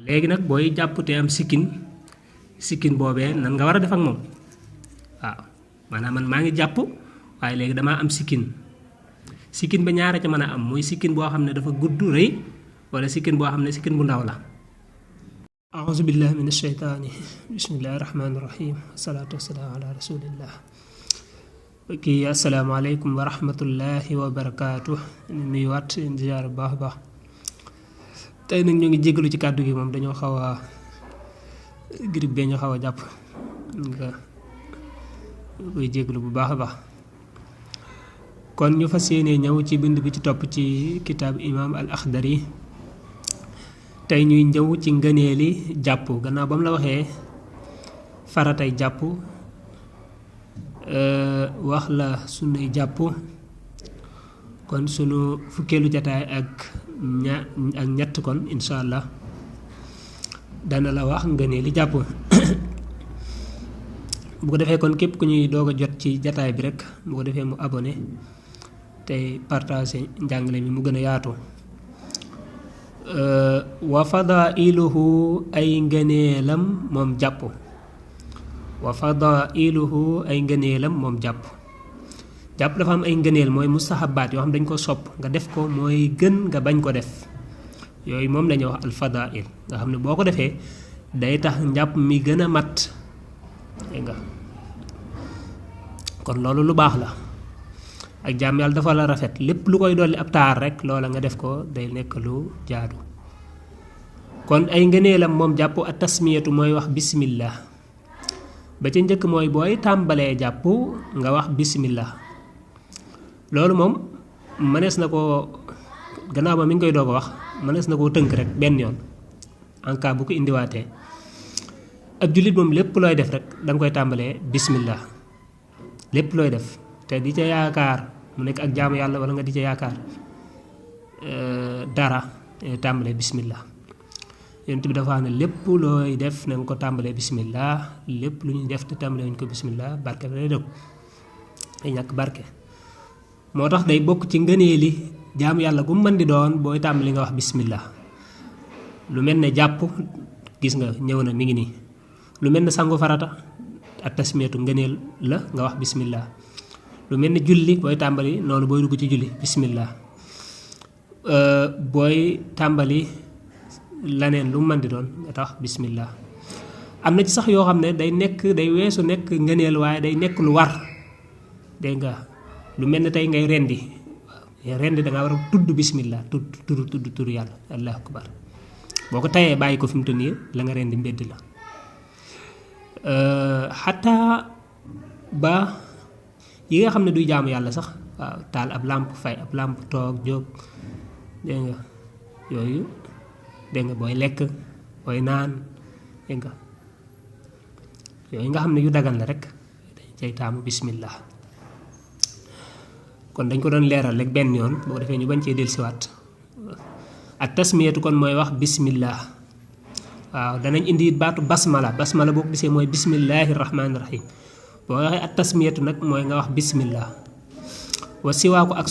léegi nag booy jàpp te am sikkin boobee nan nga war a def ak moom waaw maanaam man maa ngi jàpp waaye léegi damaa am sikkin ba ñaara ca mën a am muy sikkin boo xam ne dafa gudd rëy wala sikkin boo xam ne sikkin bu ndaw la auzu billahi min asheytaani bismillahi rahmaani rahim wasalaatu wasalaamu ala rasulillah kii asalaamaaleykum wa rahmatullahi wa barakaatu nuyu waat ziyaar bu baax a baax tey nag ñu ngi jégalu ci kàddu gi moom dañoo xaw a grippe bee ñu xaw a jàpp nga koy jégalu bu baax a baax kon ñu fas yéenee ñëw ci bind bi ci topp ci kitaab imaam al axdari tey ñuy ñëw ci ngëneeli jàpp gannaaw ba mu la waxee faratay jàpp wax la sunuy jàpp kon sunu fukkeelu jataay ak ñett kon insha allah dana la wax ngëneeli jàpp bu ko defee kon képp ku ñuy doog a jot ci jataay bi rek bu ko defee mu abonné tey partagé njàngale mi mu gën a yaatu wa fadailuhu ay ngëneelam moom jàpp wa fadailuhu ay ngëneelam moom jàpp dafa am ay ngëneel mooy mustahabaat yoo xam dañ ko sopp nga def ko mooy gën nga bañ ko def yooyu moom lañuy wax al fadail nga xam ne boo ko defee day tax njàpp mi gën a mat dégg nga kon loolu lu baax la ak jaam yàlla dafa la rafet lépp lu koy dolli ab taar rek loola nga def ko day nekk lu jaadu kon ay ngëneelam moom jàpp ak tasmiyatu mooy wax bismillah ba ca njëkk mooy booy tàmbalee jàpp nga wax bismillah loolu moom mënees na ko gannaaw ba mi ngi koy doog a wax mënees na koo tënk rek benn yoon en cas bu ko indiwaatee ab jullit moom lépp looy def rek da nga koy tàmbalee bismillah lépp looy def te di ca yaakaar mu nekk ak jaamu yàlla wala nga di ca yaakaar dara tàmbalee bismillah yonent bi dafa xam ne lépp looy def na nga ko tàmbalee bismillah lépp lu ñuy def te tàmbalee wuñ ko bismillah barke ba day dëgg day ñàkk barke moo tax day bokk ci ngëneeli jaamu yàlla gu mën di doon booy tàmbali nga wax bismillah lu mel ne jàpp gis nga ñëw na mi ngi nii lu mel ne sangu farata ak tasmiyatu ngëneel la nga wax bismillah lu mel ne julli booy tàmbali noonu booy dugg ci julli bismillah booy tàmbali laneen lu mën di doon nga tax bismillah am na ci sax yoo xam ne day weesu nekk ngëneel waaye day nekk lu war dégg nga lu mel ne tey ngay rendi da nga war a tudd bismillah tudd yàlla allahu akbar boo ko tayee bàyyi ko fi mu toll nii la nga rendi mbedd la xataa ba yi nga xam ne duy jaamu yàlla sax waaw taal ab làmp fay ab làmp toog jóg dégg nga yooyu dégg nga booy lekk booy naan dégg nga yooyu nga xam ne yu dagan la rek dañ cay taamu bismillah kon dañ ko doon leeral rek benn yoon boo defee ñu bañ cee dellusiwaat ak tasmiyatu kon mooy wax bismillah waaw danañ indi baatu basmala boo ko gisee mooy bismillahi rahmaani rahim boo waxee ak tasmiyatu nag mooy nga wax bismillah wa siwaaku ak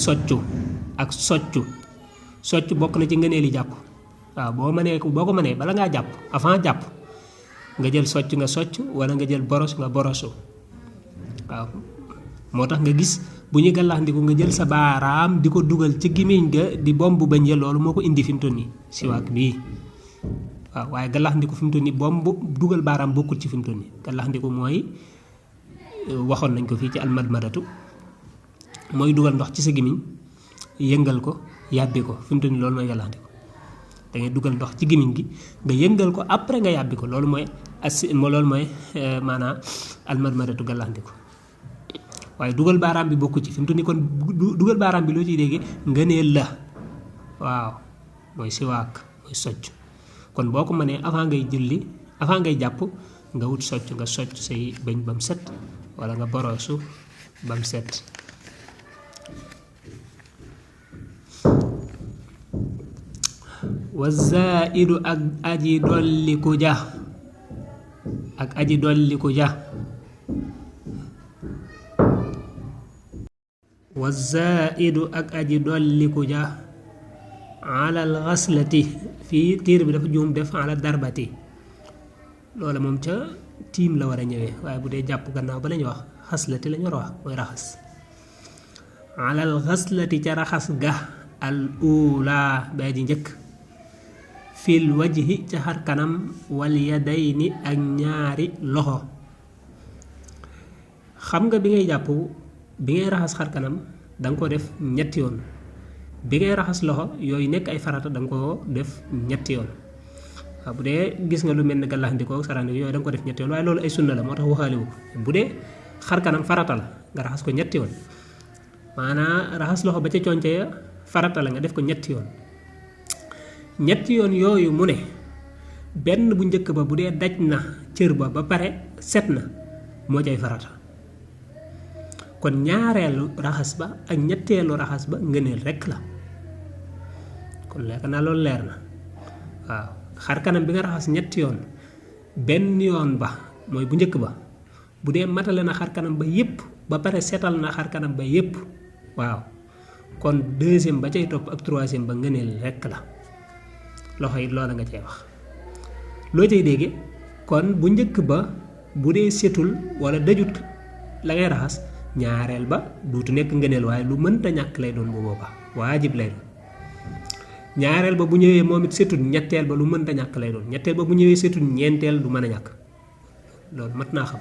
soccu bokk na ci ngëneeli jàpp waaw boo ko mënee bala ngaa jàpp avant jàpp nga jël socc nga socc wala nga jël boros nga borosu waaw moo tax nga gis bu ñu gàllaxndiku nga jël sa baaraam di ko dugal ci gémmiñ ga di bomb bañ ya loolu moo ko indi fi mu toll nii siwaak bii waaw waaye gàllaxndiku fi mu toll nii bomb dugal baaraam bokkul ci fi mu toll nii gàllaxndiku mooy waxoon nañ ko fii ci almadmadatu mooy dugal ndox ci sa gémmiñ yëngal ko yàbbi ko fi mu toll nii loolu mooy gàllaxndiku da ngay dugal ndox ci gémmiñ gi nga yëngal ko après nga yàbbi ko loolu mooy maanaam almadmadatu gàllaxndiku waaye dugal baaraam bi bokku ci fi mu toll nii kon dugal baaraam bi loo ciy déggee ngëneel la waaw mooy siwaak mooy socc kon boo ko mënee avant ngay jàpp nga wut socc nga socc say bëñ ba mu set wala nga boroosu ba mu set wa zaidu ak aji dolliku ja wa zaidu ak aji dolliku ja ala al ghaslati fii tiir bi dafa juum def ala darbati loola moom ca tiim la war a ñëwee waaye bu dee jàpp gannaaw ba lañu wax xaslati lañu war a wax mooy raxas ala al ghaslati ca raxas ga al ula bay ji njëkk fil wajhi ca xar kanam wal yadayni ak ñaari loxo xam nga bi ngay jàpp bi ngay raxas xar kanam da nga ko def ñetti yoon bi ngay raxas loxo yooyu nekk ay farata da nga ko def ñetti yoon waaw bu dee gis nga lu mel ne gàllaxndikoo sarandi yooyu da nga ko def ñetti yoon waaye loolu ay sunna la moo tax waxaale wu ko bu dee xar kanam farata la nga raxas ko ñetti yoon maanaam raxas loxo ba ca conce ya farata la nga def ko ñetti yoon ñetti yoon yooyu mu ne benn bu njëkk ba bu dee daj na cër ba ba pare set na moo cay farata kon ñaareelu raxas ba ak ñetteelu raxas ba ngëneel rekk la kon lekk naa loolu leer na waaw xar kanam bi nga raxas ñetti yoon benn yoon ba mooy bu njëkk ba bu dee matale na xar kanam ba yépp ba pare setal na xar kanam ba yépp waaw kon deuxième ba cay topp ak troisième ba ngëneel rekk la loxo yi loola nga cay wax loo cay dégge kon bu njëkk ba bu dee setul wala dajut la ngay raxas ñaareel ba duutu nekk ngëneel waaye lu mënta ñàkk lay doon bu boobaa waajib lay doon ñaareel ba bu ñëwee moom it setul ñetteel ba lu mënta ñàkk lay doon ñetteel ba bu ñëwee setul ñeenteel du mën a ñàkk loolu mat naa xam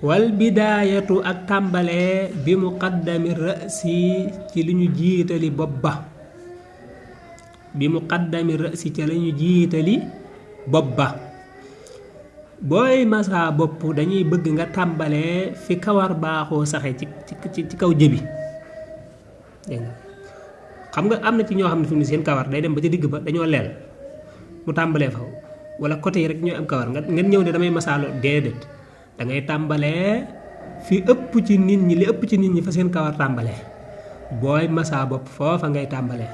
wal bidaayatu ak tàmbalee bi muqaddami ra'si ci li ñu jiitali bopp ba bi muqaddami ra'si ci li ñu jiitali bopp ba booy masaa bopp dañuy bëgg nga tàmbalee fi kawar baaxoo saxe ci kaw jëbi dégg nga xam nga am na ci ñoo xam ne fi mu ne seen kawar day dem ba ca digg ba dañoo leel mu tàmbalee fa wala côté yi rek ñooy am kawar nga ñëw ne damay masaaloo déedéet da ngay tàmbalee fi ëpp ci nit ñi li ëpp ci nit ñi fa seen kawar tàmbalee booy masaa bopp foofa ngay tàmbalee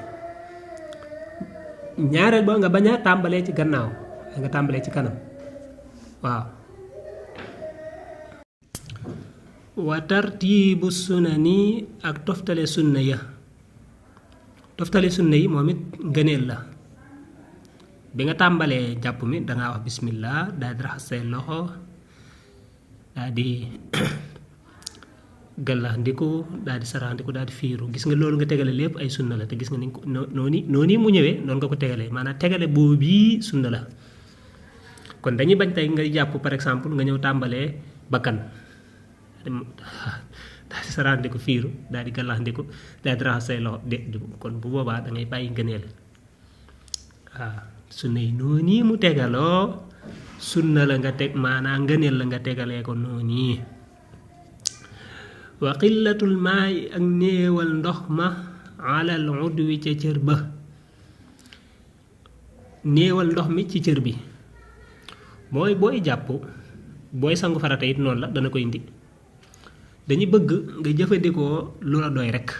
ñaareel ba nga bañ a tàmbalee ci gannaaw nga tàmbalee ci kanam waaw wa tartiibu sunani ak toftale sunna yi moom it ngëneel la bi nga tàmbalee jàpp mi dangaa wax bismillah daal di raxas say loxo daal di gàllaxndiku daal di saraxndiku daal di fiiru gis nga loolu nga tegale lépp ay sunna la te gis nga ni ko noonu mu ñëwee noonu nga ko tegalee maanaam tegale boobu bii sunna la kon dañuy bañ tey nga jàpp par exemple nga ñëw tàmbalee bakkan daal di saraxndiku fiiru daal di gàllaxndiku daal di raxas say loxo de kon bu boobaa da ngay bàyyi ngëneel waaw sunna yi noonu mu tegaloo sunna la nga teg maanaam ngëneel la nga tegalee ko noonu wa qillatul maay ak néewal ndox ma alal udwi ca cër ba néewal ndox mi ci cër bi mooy booy jàpp booy sangu farata it noonu la dana ko indi dañu bëgg nga jëfandikoo lu la doy rekk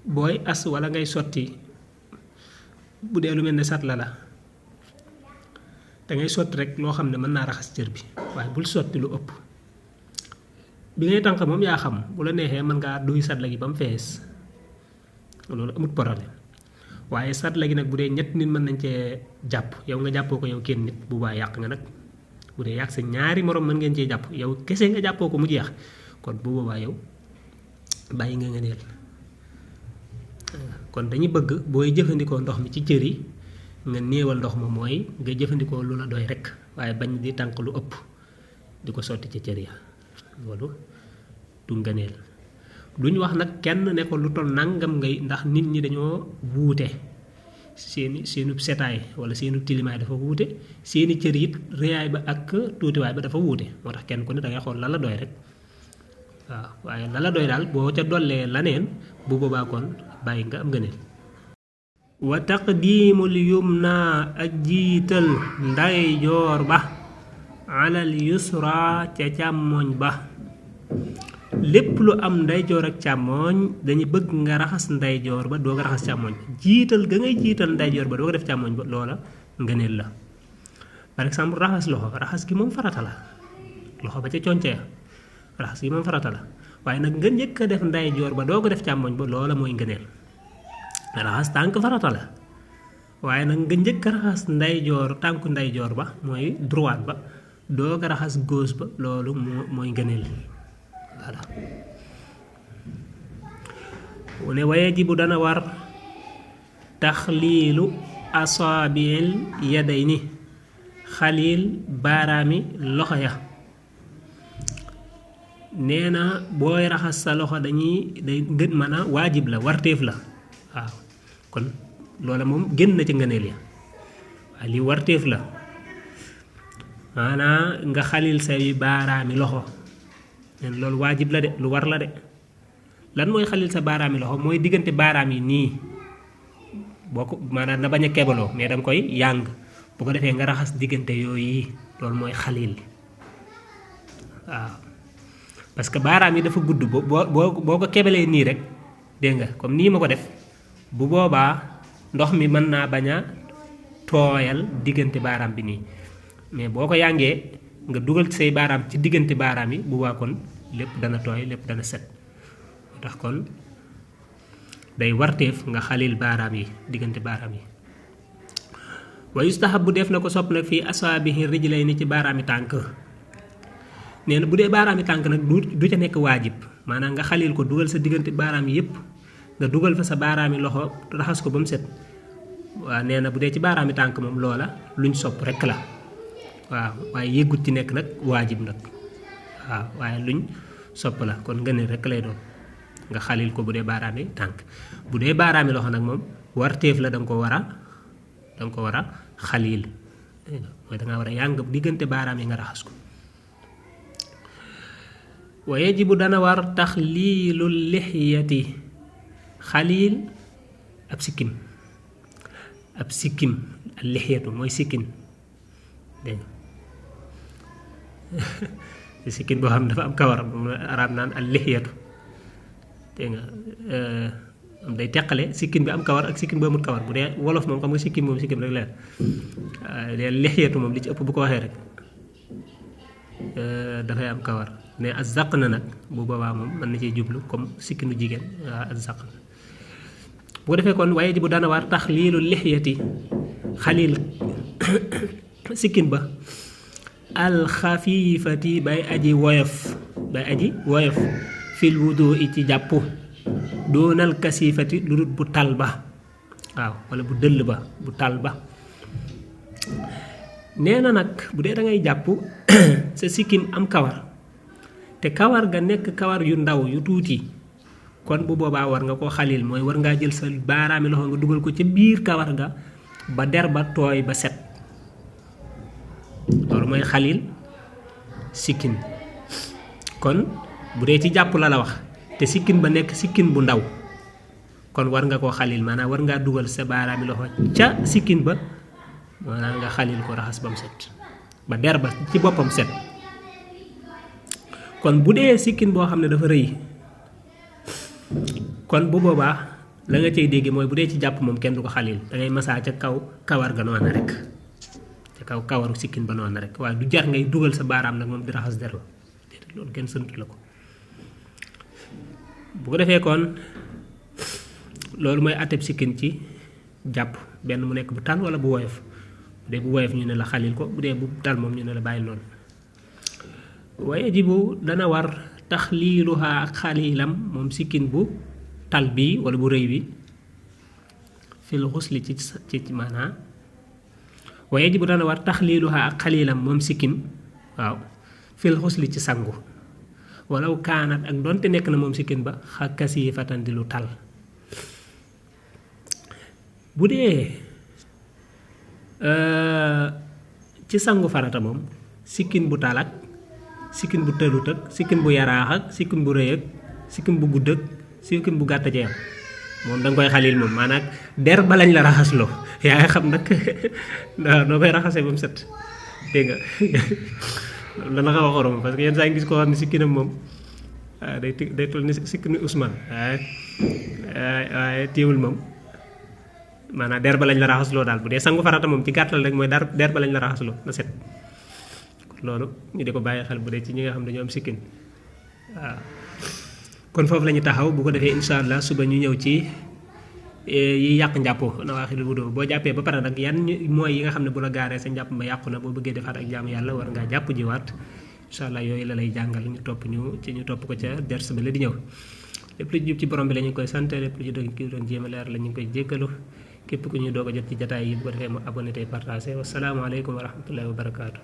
booy as walla ngay sotti bu dee lu mel ne sat la dangay sotti rek loo xam ne mën naa raxas cër bi waaye bul sotti lu ëpp bi ngay tànq moom yaa xam bu la neexee mën ngaa duy sat la gi ba mu fees loolu amut problème waaye sat la gi nag bu dee ñett nit mën nañ cee jàpp yow nga jàppoo ko yow kenn nit bu baa yàq nga nag bu dee yàq sa ñaari morom mën ngeen cee jàpp yow kese nga jàppoo ko mu jeex kon bu boobaa yow bàyyi nga ngëneel kon dañuy bëgg booy jëfandikoo ndox mi ci cër yi nga néewal ndox ma mooy nga jëfandikoo lu la doy rek waaye bañ di tànk lu ëpp di ko sotti ci cër ya loolu du ngëneel duñ wax nag kenn ne ko lu toll nangam ngay ndax nit ñi dañoo wuute seenu setaay wala seenu tilimaay dafa wuute seeni cër it réyaay ba ak tuutiwaay ba dafa wuute moo tax kenn ku ne dangay xool la la doy rek waaw waaye la la doy daal boo ca dollee laneen bu boobaa kon bàyyi nga am ngëneel wa taqdiimul yumna ak jiital ndeyjoor ba alal yusra ca càmmooñ ba lépp lu am ndeyjoor ak càmmooñ dañu bëgg nga raxas ndeyjoor ba doo nga raxas càmmooñ ba jiital ga ngay jiital ndeyjoor ba doo ko def càmmooñ ba loola ngëneel la par exemple raxas loxo raxas gi moom farata la loxo ba ca conce raxas gi moom farata la waaye nag nga njëkk a def ndeyjoor ba doo ko def càmmoñ ba loola mooy ngëneel raxas tànk farata la waaye nag nga njëkk a raxas ndeyjoor tànku ndeyjoor ba mooy droite ba doo ko raxas gauche ba loolu mooy ngëneel voilà mu ne wayajibu dana war taxliilu asaabil yadayni xaliil baaraami loxo ya nee na booy raxas sa loxo day gën mën a waajib la warteef la waaw kon loola moom génn na ci ngëneel ya waaye li warteef la maanaa nga xalil say baaraami loxo neen loolu waajib la de lu war la de lan mooy xalil sa baaraami loxo mooy diggante baaraam yi nii boo ko maanaam na bañ a kebaloo mais danga koy yàng bu ko defee nga raxas diggante yooyu loolu mooy xalil waaw parce que baaraam yi dafa gudd boo ko kebalee nii rek dégg nga comme nii ma ko def bu boobaa ndox mi mën naa bañ a tooyal diggante baaraam bi nii mais boo ko yàngee nga dugal say baaraam ci diggante baaraam yi bu waa kon lépp dana tooy lépp dana set moo tax kon day warteef nga xalil baaraam yi diggante baaraam yi wa yustahabu def na ko sopp nag fii asaabihi rijlayni ci baaraami tànk nee na bu dee baaraami tànk nag du ca nekk waajib maanaam nga xalil ko dugal sa diggante baaraam yi yépp nga dugal fa sa baaraami loxo raxas ko ba mu set waaw nee na bu dee ci baaraami tànk moom loola luñ sopp rekk la waaw waaye yëggut ci nekk nag waajib nag waaw waaye luñ sopp la kon ngëneel rekk lay doon nga xalil ko bu dee baaraami tànk bu dee baaraami loxo nag moom warteef la danga ko war a xalil mooy dangaa war a yàng diggante baaraam yi nga raxas ko wa yajibu dana war taxliilul lixyati xalil ab sikkim al lixyatu mooy sikkim dégg nga sikkim boo xam ne dafa am kawar moom arab naan al lixyatu dégg nga am day teqale sikkim bi am kawar ak sikkim bi amul kawar bu dee wolof moom xam nga sikkim moom sikkim rek leer dee lixyatu moom li ci ëpp bu ko waxee rek dafay am kawar ne azaq na nag bu boobaa moom mën na cee jublu comme sikkinu jigéen waaw azaq na bu ko defee kon waaye ji bu dana war taxliilu lixyati xalil sikkin ba alxafiifati bay aji woyof fil wudu i ci jàpp doonal kasifati lu dut bu tal ba waaw wala bu dëll ba bu tal ba nee na nag bu dee da ngay jàpp sa sikkim am kawar te kawar ga nekk kawar yu ndaw yu tuuti kon bu boobaa war nga koo xalil mooy war ngaa jël sa baaraami loxo nga dugal ko ca biir kawar ga ba der ba tooy ba set loolu mooy xalil sikkin kon bu dee ci jàpp la wax te sikkin ba nekk sikkin bu ndaw kon war nga koo xalil maanaam war ngaa dugal sa baaraami loxo ca sikkin ba maanaam nga xalil ko raxas ba mu set ba der ba ci boppam set kon bu dee sikkin boo xam ne dafa rëy kon bu boobaa la nga cay dégg mooy bu dee ci jàpp moom kenn du ko xalil dangay masaa ca kaw kawar ga noona rek ca kaw kawaru sikkin ba noona rek waaye du jar ngay dugal sa baaraam nag moom di raxas der ba déedéet loolu kenn sant la ko bu ko defee kon loolu mooy atteb sikkin ci jàpp benn mu nekk bu tànn wala bu woyof bu dee bu woyof ñu ne la xalil ko bu dee bu tal moom ñu ne la bàyyi noonu waaye jibu dana war taxliiluha ak xalilam moom sikkin bu tal bi wala bu rëy bi fil xusli ci maanaa waaye jibu dana war taxliiluha ak xalilam moom sikkim waaw fil xusli ci sangu walaw kaanat ak doonte nekk na moom sikkin ba xakkasi fatan di lu tal bu dee ci sangu farata moom sikkin bu tal ak sikkin bu tëlut ak sikkin bu yaraax ak sikkin bu rëy ak sikkin bu gudd ak sikkin bu gàtt ci am moom danga koy xalil moom maanaam der ba lañ la raxasloo yaa nga xam nag noo koy raxasee ba mu set dégg nga dana xaw a xorom parce que yenn saa ngi gis koo xam ne sikkinam moom day toll ni sikkinu Ousmane waaye téewul moom maanaam der ba lañ la raxasloo daal bu dee sangu farata moom ci gàttal rek mooy der ba lañ la raxasloo na set loolu ñu di ko bàyyi xel bu dee ci ñi nga xam ne dañoo am sikkin waaw kon foofu la ñu taxaw bu ko defee incha allah suba ñu ñëw ci yi yàq njàpp nawaaxilul wudu boo jàppee ba pare nag yan mooy yi nga xam ne bu la gaaree sa njàpp ma yàqu na boo bëggee defaat ak jaamu yàlla war ngaa jàpp jiwaat incha allah yooyu la lay jàngal ñu topp ko ca ders ba la di ñëw lépp lu jub ci borom bi la ñu koy sant lépp lu ci doon jéem a leer la ñu koy jéggalu képp ku ñuy doog a jot ci jataay yi bu ko defee mu abonné tey partagé wasalaamaaleykum wa rahmatullahi wa barakaatu.